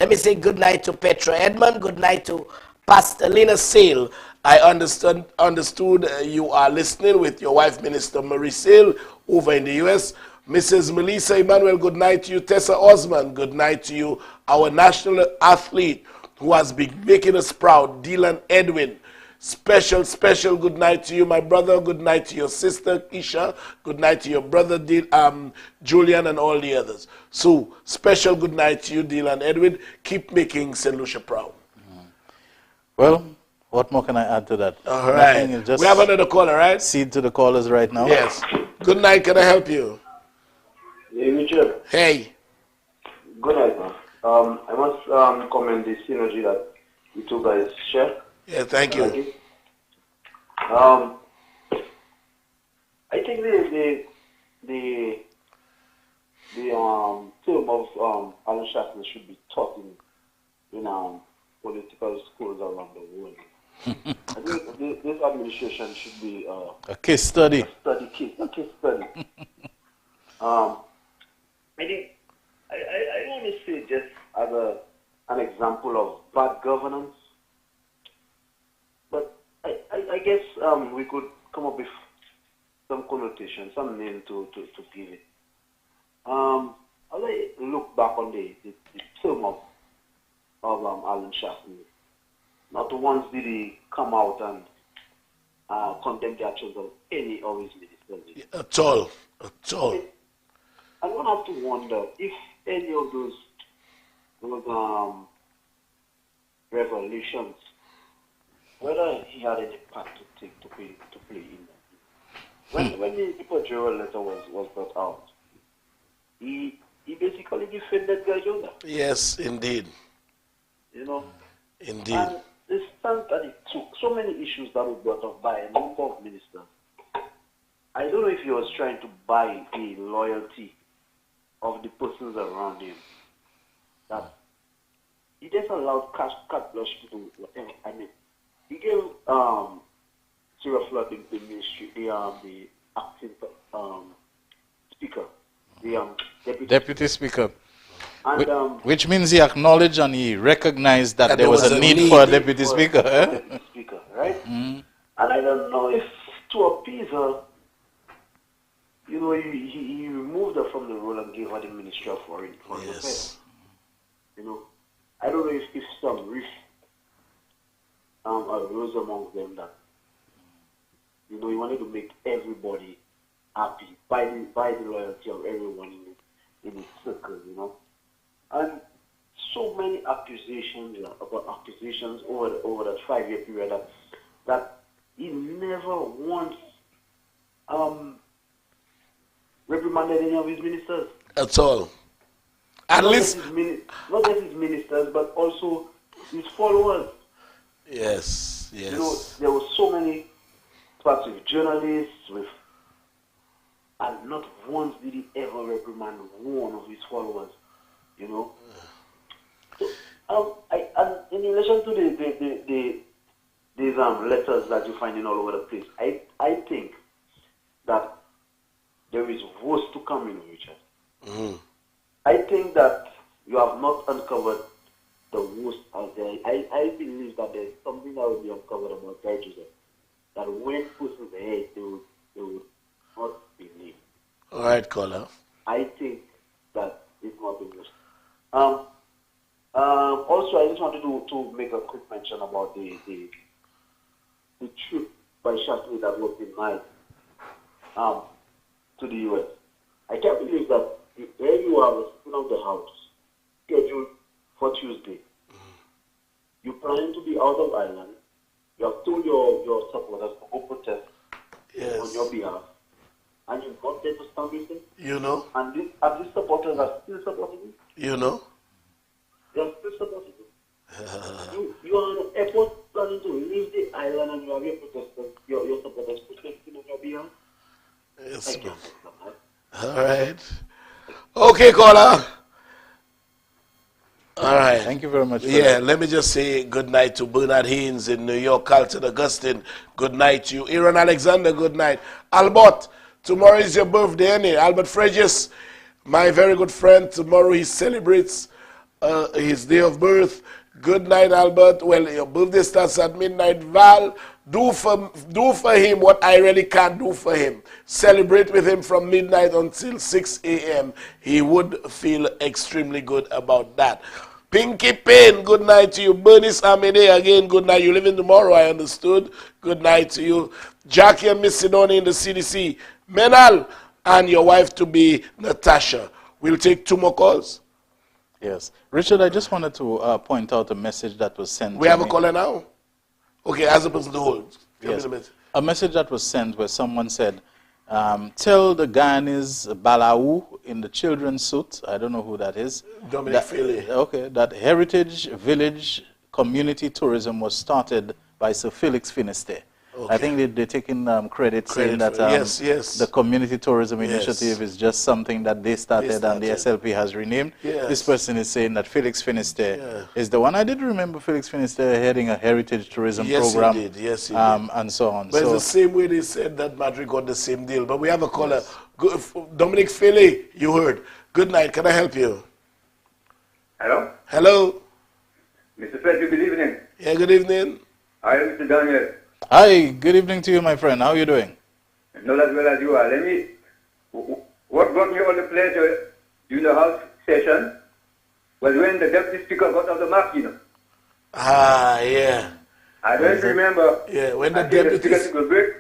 Let me say good night to Petra Edmond. Good night to Pastor Lena Sale. I understood you are listening with your wife, Minister Marie Sale, over in the U.S. Mrs. Melissa Emmanuel, good night to you. Tessa Osman, good night to you. Our national athlete who has been making us proud, Dylan Edwin. Special good night to you, my brother. Good night to your sister, Isha. Good night to your brother, Julian, and all the others. So, special good night to you, Dylan Edwin. Keep making St. Lucia proud. Well, what more can I add to that? All right. Just we have another caller, right? Cede to the callers right now. Yes. Good night. Can I help you? Hey, Richard. Hey. Good night, man. I must commend the synergy that you two guys share. Yeah, thank you. I think the term of Alan Shackman should be taught in political schools around the world. I think this administration should be a case study. A case study. I think I want to say just as an example of bad governance. But I guess we could come up with some connotation, some name to give it. As I look back on the term of Alan Shackman, not once did he come out and condemn the actions of any of his ministers. At all. I'm going to have to wonder if any of those revelations, whether he had any part to play in that. When the Pajero letter was brought out, he basically defended Gajola. Yes, indeed. Indeed. And the stance that it took, so many issues that were brought up by a number of ministers. I don't know if he was trying to buy the loyalty of the persons around him. That he just allowed carte blanche to do whatever. I mean, he gave Sarah Flood the ministry, the acting speaker, the deputy speaker. And, which means he acknowledged and he recognized that there was a need for a deputy speaker. Deputy speaker, right? And I don't know if to appease her, he removed her from the role and gave her the Ministry of Foreign Affairs. I don't know if some rift arose among them that he wanted to make everybody happy by the loyalty of everyone in his circle, And so many accusations over that 5-year period that he never once reprimanded any of his ministers. At all. At least not just his ministers, but also his followers. Yes. There were so many parts with journalists, and not once did he ever reprimand one of his followers. So, and in relation to these letters that you're finding all over the place, I think that there is worse to come in, Richard. I think that you have not uncovered the worst out there. I believe that there's something that will be uncovered about Guy Joseph, that when persons ahead, they would not believe. All right, caller. I think that it's not the worst. Also, I just wanted to make a quick mention about the trip by Shackman that was denied to the U.S. I can't believe that there you are, sitting of the house, scheduled for Tuesday. You plan to be out of Ireland. You have told your supporters to go protest on your behalf, and you're not there to stand with them. And these supporters are still supporting you. They are still supporting you. You are on the airport planning to leave the island, and you have your protesters, your supporters protesting on your behalf. Yes, ma'am. All right. Okay, caller. All right. Thank you very much. Let me just say good night to Bernard Haynes in New York, Carlton Augustine. Good night to you. Aaron Alexander, good night. Albert, tomorrow is your birthday, ain't it? Albert Fregis, my very good friend. Tomorrow he celebrates his day of birth. Good night, Albert. Well, your birthday starts at midnight. Val, do for him what I really can't do for him. Celebrate with him from midnight until 6 a.m. He would feel extremely good about that. Pinky Payne, good night to you. Bernice Amede, again, good night. You living tomorrow, I understood. Good night to you. Jackie and Miss Sidoni in the CDC. Menal and your wife to be Natasha. We'll take 2 more calls. Yes. Richard, I just wanted to point out a message that was sent We to have me. A caller now? Okay, as a person to hold. Yes. A message that was sent where someone said, tell the Guyanese Balawu in the children's suit, I don't know who that is. Dominic Philly. Okay, that Heritage Village Community Tourism was started by Sir Felix Finisterre. Okay. I think they're taking credit saying that the Community Tourism Initiative is just something that they started and the SLP has renamed. Yes. This person is saying that Felix Finisterre is the one. I did remember Felix Finisterre heading a heritage tourism program. He did. Yes, he did. And so on. But it's the same way they said that Madrid got the same deal. But we have a caller. Dominic Philly, you heard. Good night. Can I help you? Hello? Hello. Mr. Frederick, good evening. Yeah, good evening. I am Mr. Daniel. Hi, good evening to you, my friend. How are you doing? Not as well as you are. What brought me on the pleasure during the House session was when the Deputy Speaker got off the mark, you know. Ah, yeah. I don't remember. Yeah, when the Deputy Speaker break.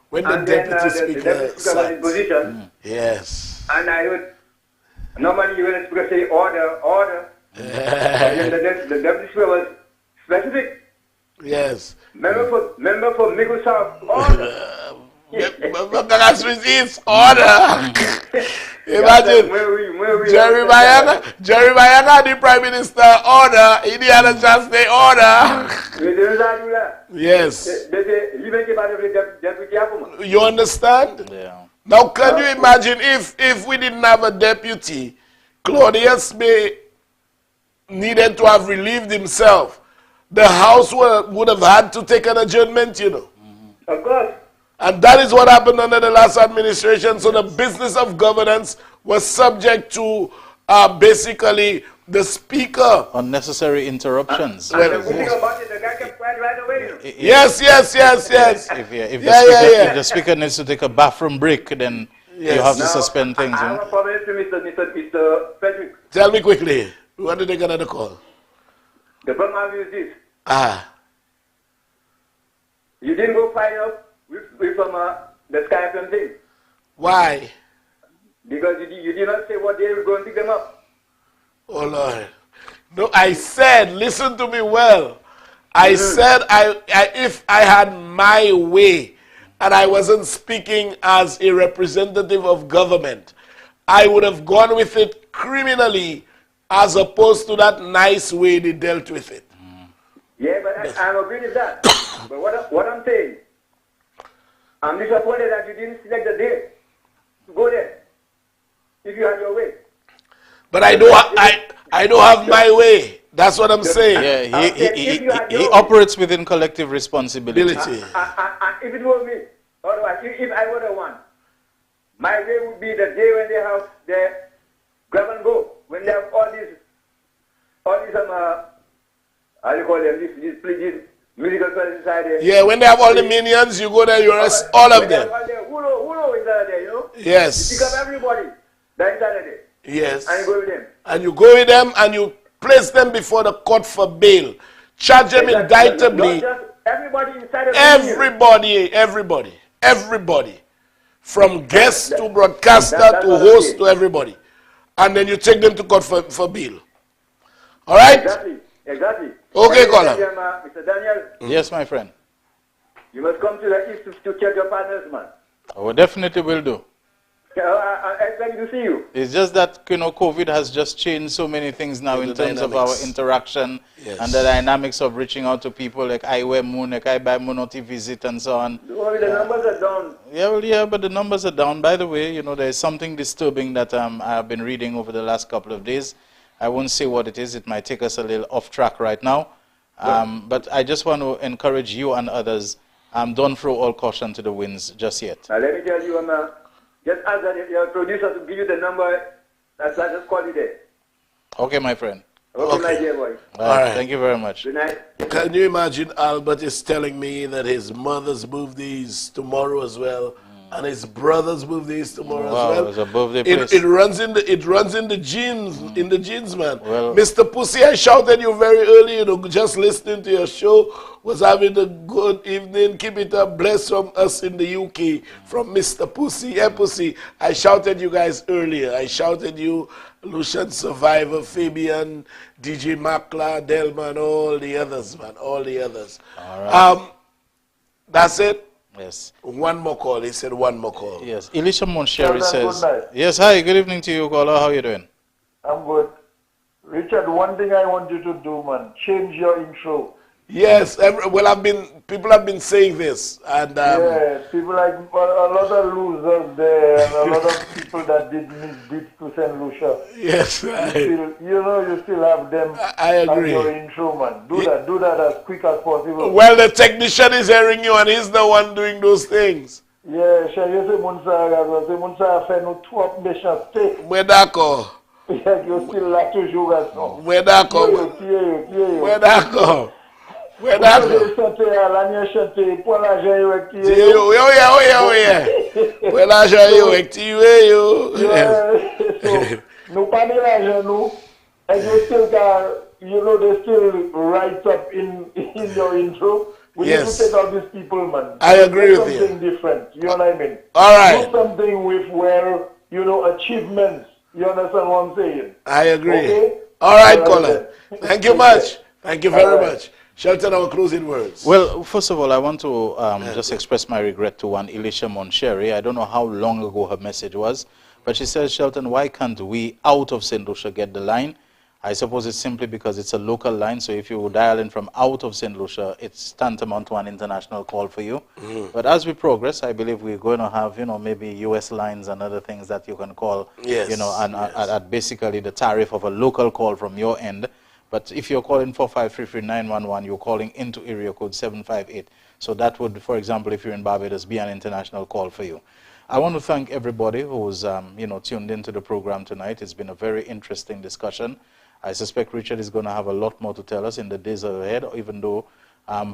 When the Deputy Speaker was in position. Yes. And I heard, normally when the Speaker say order, order. And then the Deputy Speaker was specific. Yes. Member for Migo South, order. Order. Imagine Jeremiah, the Prime Minister, order. Indiana just say order. Yes. You understand? Yeah. Now, can you imagine if we didn't have a deputy, Claudius may needed to have relieved himself. The House would have had to take an adjournment, you know. Of course. And that is what happened under the last administration. So the business of governance was subject to basically the Speaker. Unnecessary interruptions. The guy kept quiet right away. Yes. If the Speaker needs to take a bathroom break, then you have to suspend things. I have a problem with Mr. Frederick. Tell me quickly. We want to take another call. The problem is this. You didn't go find out with the Skype thing. Why? Because you did not say what day we're going to pick them up. Oh, Lord. No, I said, listen to me well. I said if I had my way and I wasn't speaking as a representative of government, I would have gone with it criminally as opposed to that nice way they dealt with it. Yeah, but I'm agreeing with that. But what I'm saying, I'm disappointed that you didn't select the day to go there if you had your way. But I don't have my way. That's what I'm saying. Yeah, he operates within collective responsibility. If it were me, otherwise, if I were the one, my way would be the day when they have the grab and go, when they have all these how do you call them, these musical society. Yeah, when they have all the minions, you go there, you arrest all of them. Who is there, you know? Yes. You pick up everybody that Saturday. Yes. And you go with them. And you go with them and you place them before the court for bail. Charge them indictably. Everybody inside of the everybody. From guest to broadcaster to host to everybody. And then you take them to court for bail. All right? Exactly. Okay, caller. Mr. Daniel. Yes, my friend. You must come to the east to check your partners, man. I definitely will do. I expect to see you. It's just that, COVID has just changed so many things now in terms of our interaction and the dynamics of reaching out to people like I wear moon, like I buy monoti visit and so on. The numbers are down. Yeah, but the numbers are down. By the way, there's something disturbing that I've been reading over the last couple of days. I won't say what it is. It might take us a little off track right now. But I just want to encourage you and others, don't throw all caution to the winds just yet. Now, let me tell you, just ask your producer to give you the number. That's just call it there. Okay, my friend. Okay, my dear boy. All right. Thank you very much. Good night. Can you imagine Albert is telling me that his mother's birthday is tomorrow as well, and his brother's birthday is tomorrow as well? It's a birthday place. It runs in the genes, man. Well, Mr. Pussy, I shouted you very early, you know, just listening to your show. Was having a good evening. Keep it up. Bless from us in the UK. From Mr. Pussy. Yeah, Pussy. I shouted you guys earlier. I shouted you, Lucian Survivor, Fabian, DJ Makla, Delman, all the others, man. All the others. All right. That's it? Yes. One more call. He said one more call. Yes. Elisha Monsheri says, yes, hi, good evening to you, caller. How are you doing? I'm good. Richard, one thing I want you to do, man, change your intro. Yes, people have been saying this, and yeah, people like a lot of losers there, and a lot of people that did misdeeds to St. Lucia. Yes, you still have them. I agree. As your intro, man. Do that as quick as possible. Well, the technician is hearing you, and he's the one doing those things. Yeah, you say Munsa fait nous trop méchanceté. Mais d'accord. You still là toujours à ça. Mais d'accord. Mais d'accord. Where that go? Where l'argent yo activé yo. Nous pas de l'argent nous. And you still got, they still write up in your intro. We need to take out these people, man. I agree with you. Something different. You know what I mean? All right. Do something with achievements. You understand what I'm saying? I agree. Okay? All right, Colin. Thank you much. Thank you very much. Shelton, our closing words. Well, first of all, I want to just express my regret to one Elisha Monsheri. I don't know how long ago her message was, but she says, Shelton, why can't we out of St. Lucia get the line? I suppose it's simply because it's a local line, so if you dial in from out of St. Lucia, it's tantamount to an international call for you. But as we progress, I believe we're going to have, maybe US lines and other things that you can call, at basically the tariff of a local call from your end. But if you're calling 4533-911, you're calling into area code 758. So that would, for example, if you're in Barbados, be an international call for you. I want to thank everybody who's, tuned into the program tonight. It's been a very interesting discussion. I suspect Richard is going to have a lot more to tell us in the days ahead, even though,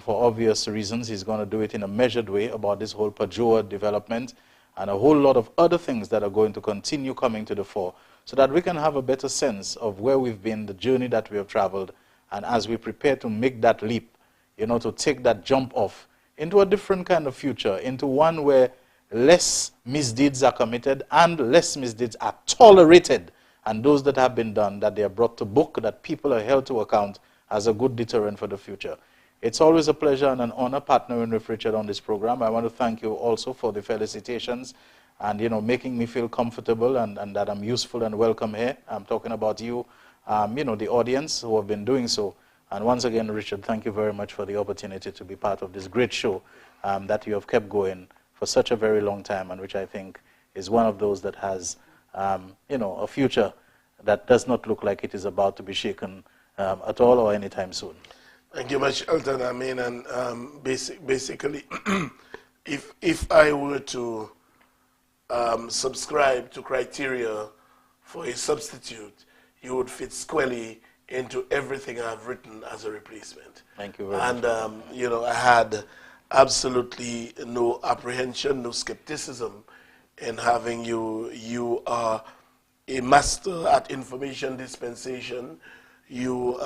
for obvious reasons, he's going to do it in a measured way about this whole Pajoa development and a whole lot of other things that are going to continue coming to the fore, so that we can have a better sense of where we've been, the journey that we have traveled, and as we prepare to make that leap, to take that jump off into a different kind of future, into one where less misdeeds are committed and less misdeeds are tolerated, and those that have been done, that they are brought to book, that people are held to account as a good deterrent for the future. It's always a pleasure and an honor partnering with Richard on this program. I want to thank you also for the felicitations and, making me feel comfortable and that I'm useful and welcome here. I'm talking about you, the audience who have been doing so. And once again, Richard, thank you very much for the opportunity to be part of this great show that you have kept going for such a very long time, and which I think is one of those that has, a future that does not look like it is about to be shaken at all or anytime soon. Thank you much, Elton. I mean, and basically, if I were to subscribe to criteria for a substitute, you would fit squarely into everything I've written as a replacement. Thank you very much. And, I had absolutely no apprehension, no skepticism in having you. You are a master at information dispensation. You